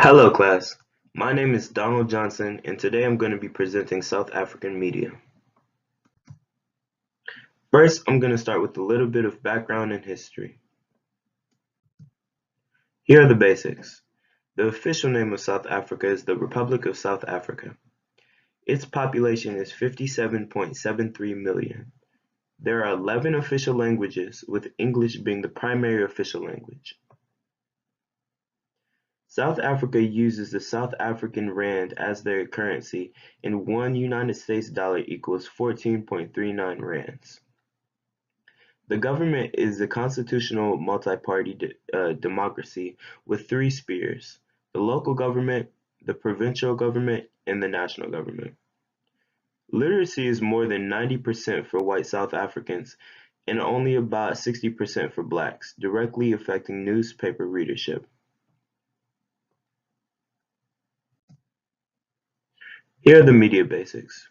Hello class, my name is Donald Johnson and today I'm going to be presenting South African media. First, I'm going to start with a little bit of background and history. Here are the basics. The official name of South Africa is the Republic of South Africa. Its population is 57.73 million. There are 11 official languages, with English being the primary official language. South Africa uses the South African rand as their currency, and one United States dollar equals 14.39 rands. The government is a constitutional multi-party democracy with three spheres: the local government, the provincial government, and the national government. Literacy is more than 90% for white South Africans and only about 60% for blacks, directly affecting newspaper readership. Here are the media basics.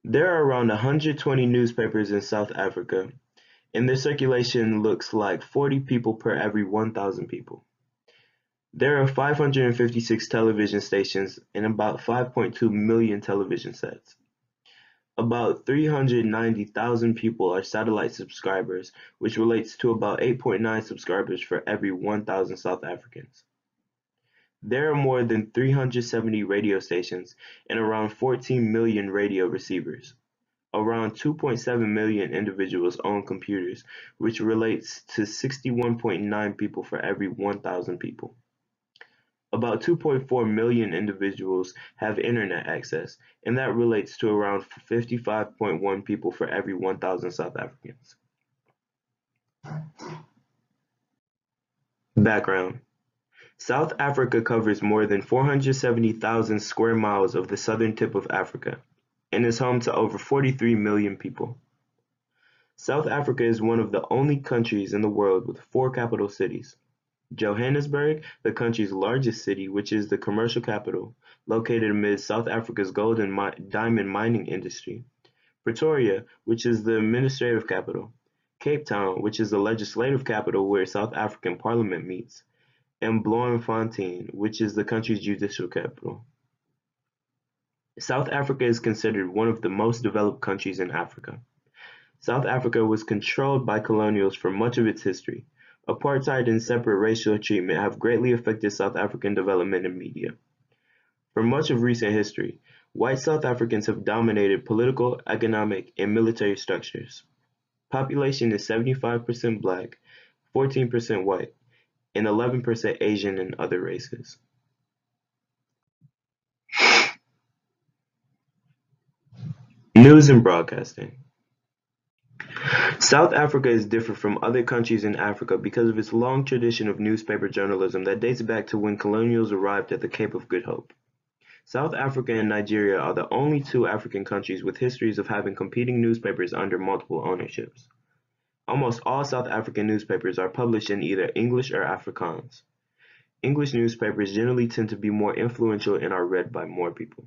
There are around 120 newspapers in South Africa, and their circulation looks like 40 people per every 1,000 people. There are 556 television stations and about 5.2 million television sets. About 390,000 people are satellite subscribers, which relates to about 8.9 subscribers for every 1,000 South Africans. There are more than 370 radio stations and around 14 million radio receivers. Around 2.7 million individuals own computers, which relates to 61.9 people for every 1,000 people. About 2.4 million individuals have internet access, and that relates to around 55.1 people for every 1,000 South Africans. Background: South Africa covers more than 470,000 square miles of the southern tip of Africa, and is home to over 43 million people. South Africa is one of the only countries in the world with four capital cities: Johannesburg, the country's largest city, which is the commercial capital, located amid South Africa's gold and diamond mining industry; Pretoria, which is the administrative capital; Cape Town, which is the legislative capital where South African Parliament meets; and Bloemfontein, which is the country's judicial capital. South Africa is considered one of the most developed countries in Africa. South Africa was controlled by colonials for much of its history. Apartheid and separate racial treatment have greatly affected South African development and media. For much of recent history, white South Africans have dominated political, economic, and military structures. Population is 75% black, 14% white, and 11% Asian and other races. News and broadcasting. South Africa is different from other countries in Africa because of its long tradition of newspaper journalism that dates back to when colonials arrived at the Cape of Good Hope. South Africa and Nigeria are the only two African countries with histories of having competing newspapers under multiple ownerships. Almost all South African newspapers are published in either English or Afrikaans. English newspapers generally tend to be more influential and are read by more people.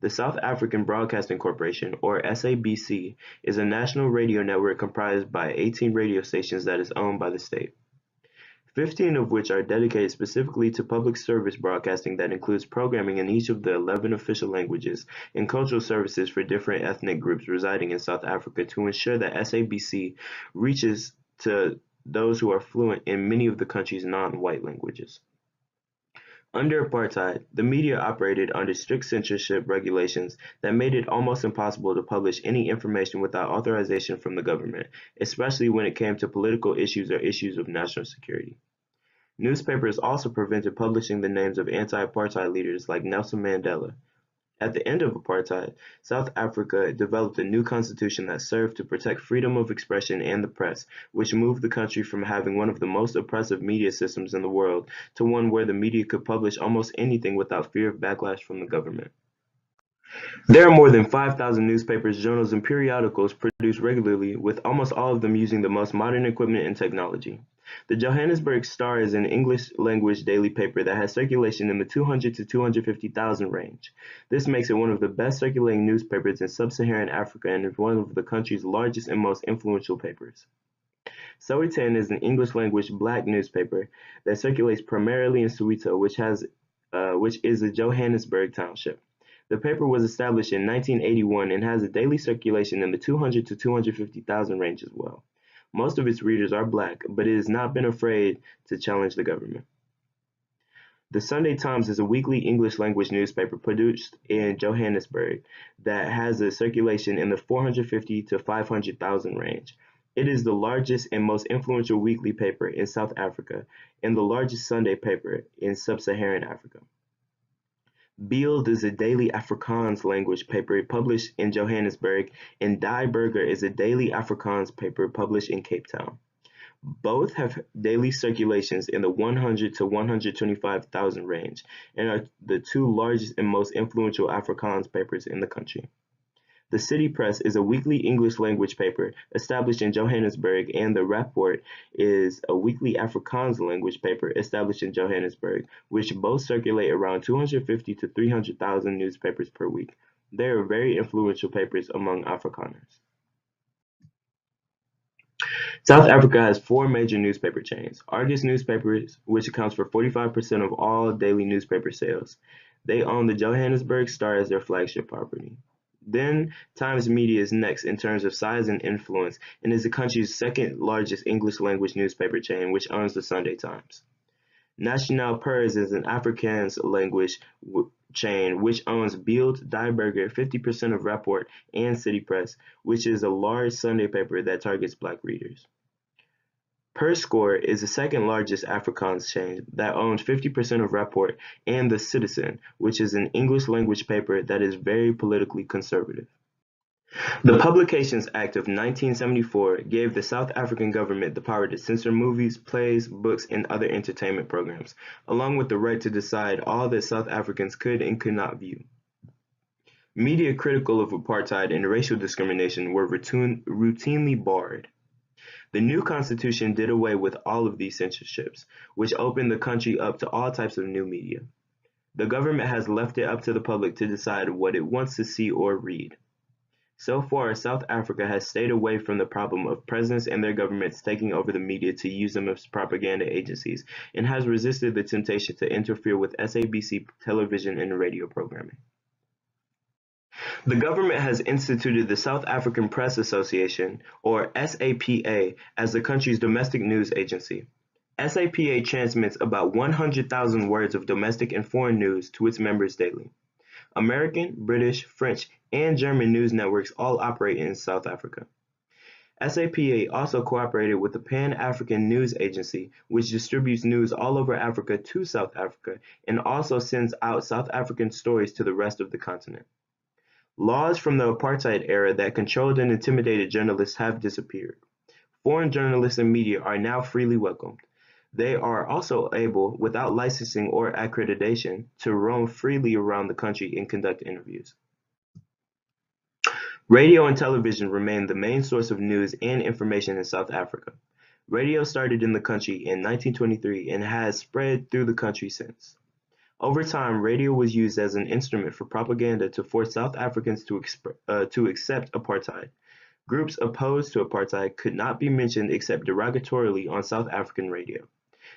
The South African Broadcasting Corporation, or SABC, is a national radio network comprised by 18 radio stations that is owned by the state, 15 of which are dedicated specifically to public service broadcasting that includes programming in each of the 11 official languages and cultural services for different ethnic groups residing in South Africa to ensure that SABC reaches to those who are fluent in many of the country's non-white languages. Under apartheid, the media operated under strict censorship regulations that made it almost impossible to publish any information without authorization from the government, especially when it came to political issues or issues of national security. Newspapers also prevented publishing the names of anti-apartheid leaders like Nelson Mandela. At the end of apartheid, South Africa developed a new constitution that served to protect freedom of expression and the press, which moved the country from having one of the most oppressive media systems in the world to one where the media could publish almost anything without fear of backlash from the government. There are more than 5,000 newspapers, journals, and periodicals produced regularly, with almost all of them using the most modern equipment and technology. The Johannesburg Star is an English-language daily paper that has circulation in the 200 to 250,000 range. This makes it one of the best circulating newspapers in sub-Saharan Africa and is one of the country's largest and most influential papers. Sowetan is an English-language black newspaper that circulates primarily in Soweto, which is a Johannesburg township. The paper was established in 1981 and has a daily circulation in the 200 to 250,000 range as well. Most of its readers are black, but it has not been afraid to challenge the government. The Sunday Times is a weekly English-language newspaper produced in Johannesburg that has a circulation in the 450 to 500,000 range. It is the largest and most influential weekly paper in South Africa and the largest Sunday paper in sub-Saharan Africa. Beeld is a daily Afrikaans language paper published in Johannesburg, and Die Burger is a daily Afrikaans paper published in Cape Town. Both have daily circulations in the 100 to 125,000 range and are the two largest and most influential Afrikaans papers in the country. The City Press is a weekly English-language paper established in Johannesburg, and the Rapport is a weekly Afrikaans language paper established in Johannesburg, which both circulate around 250 to 300,000 newspapers per week. They are very influential papers among Afrikaners. South Africa has four major newspaper chains. Argus Newspapers, which accounts for 45% of all daily newspaper sales. They own the Johannesburg Star as their flagship property. Then Times Media is next in terms of size and influence and is the country's second largest English language newspaper chain, which owns the Sunday Times. National Pers is an Afrikaans language chain which owns Beeld, Die Burger, 50% of Rapport, and City Press, which is a large Sunday paper that targets black readers. Perscore is the second largest Afrikaans chain that owns 50% of Rapport and The Citizen, which is an English-language paper that is very politically conservative. The Publications Act of 1974 gave the South African government the power to censor movies, plays, books, and other entertainment programs, along with the right to decide all that South Africans could and could not view. Media critical of apartheid and racial discrimination were routinely barred. The new constitution did away with all of these censorships, which opened the country up to all types of new media. The government has left it up to the public to decide what it wants to see or read. So far, South Africa has stayed away from the problem of presidents and their governments taking over the media to use them as propaganda agencies, and has resisted the temptation to interfere with SABC television and radio programming. The government has instituted the South African Press Association, or SAPA, as the country's domestic news agency. SAPA transmits about 100,000 words of domestic and foreign news to its members daily. American, British, French, and German news networks all operate in South Africa. SAPA also cooperated with the Pan-African News Agency, which distributes news all over Africa to South Africa and also sends out South African stories to the rest of the continent. Laws from the apartheid era that controlled and intimidated journalists have disappeared. Foreign journalists and media are now freely welcomed. They are also able, without licensing or accreditation, to roam freely around the country and conduct interviews. Radio and television remain the main source of news and information in South Africa. Radio started in the country in 1923 and has spread through the country since. Over time, radio was used as an instrument for propaganda to force South Africans to accept apartheid. Groups opposed to apartheid could not be mentioned except derogatorily on South African radio.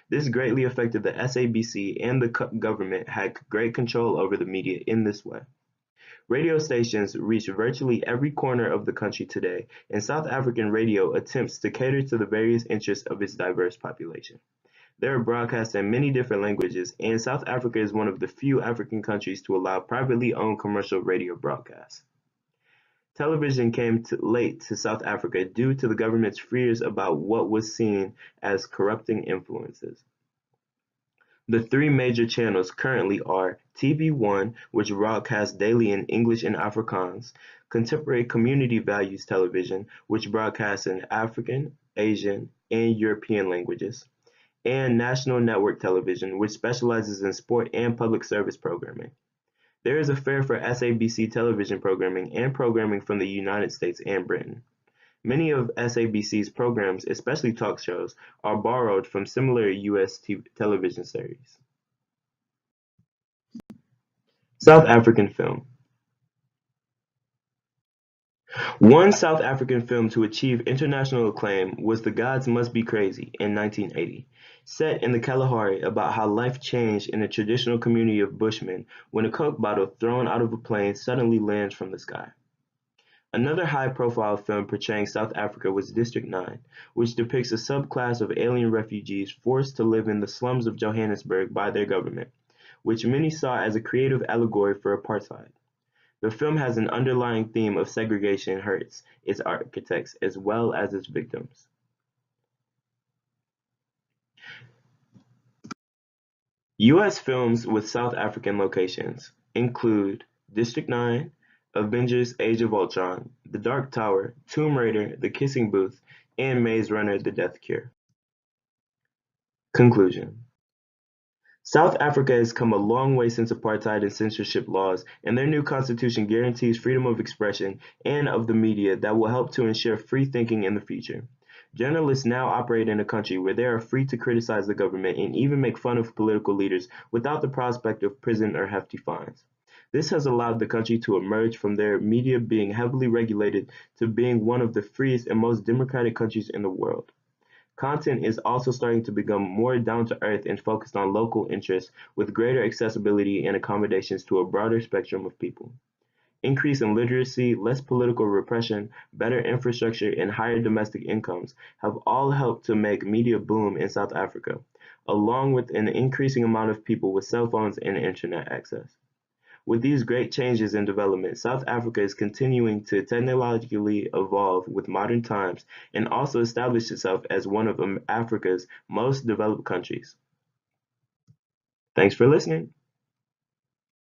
This greatly affected the SABC, and the government had great control over the media in this way. Radio stations reach virtually every corner of the country today, and South African radio attempts to cater to the various interests of its diverse population. They are broadcast in many different languages, and South Africa is one of the few African countries to allow privately owned commercial radio broadcasts. Television came late to South Africa due to the government's fears about what was seen as corrupting influences. The three major channels currently are TV1, which broadcasts daily in English and Afrikaans, Contemporary Community Values Television, which broadcasts in African, Asian, and European languages, and National Network Television, which specializes in sport and public service programming. There is a fare for SABC television programming and programming from the United States and Britain. Many of SABC's programs, especially talk shows, are borrowed from similar U.S. television series. South African film. One South African film to achieve international acclaim was The Gods Must Be Crazy in 1980, set in the Kalahari about how life changed in a traditional community of Bushmen when a Coke bottle thrown out of a plane suddenly lands from the sky. Another high-profile film portraying South Africa was District 9, which depicts a subclass of alien refugees forced to live in the slums of Johannesburg by their government, which many saw as a creative allegory for apartheid. The film has an underlying theme of segregation hurts its architects as well as its victims. U.S. films with South African locations include District 9, Avengers: Age of Ultron, The Dark Tower, Tomb Raider: The Kissing Booth, and Maze Runner: The Death Cure. Conclusion: South Africa has come a long way since apartheid and censorship laws, and their new constitution guarantees freedom of expression and of the media that will help to ensure free thinking in the future. Journalists now operate in a country where they are free to criticize the government and even make fun of political leaders without the prospect of prison or hefty fines. This has allowed the country to emerge from their media being heavily regulated to being one of the freest and most democratic countries in the world. Content is also starting to become more down to earth and focused on local interests with greater accessibility and accommodations to a broader spectrum of people. Increase in literacy, less political repression, better infrastructure, and higher domestic incomes have all helped to make media boom in South Africa, along with an increasing amount of people with cell phones and internet access. With these great changes in development, South Africa is continuing to technologically evolve with modern times and also establish itself as one of Africa's most developed countries. Thanks for listening.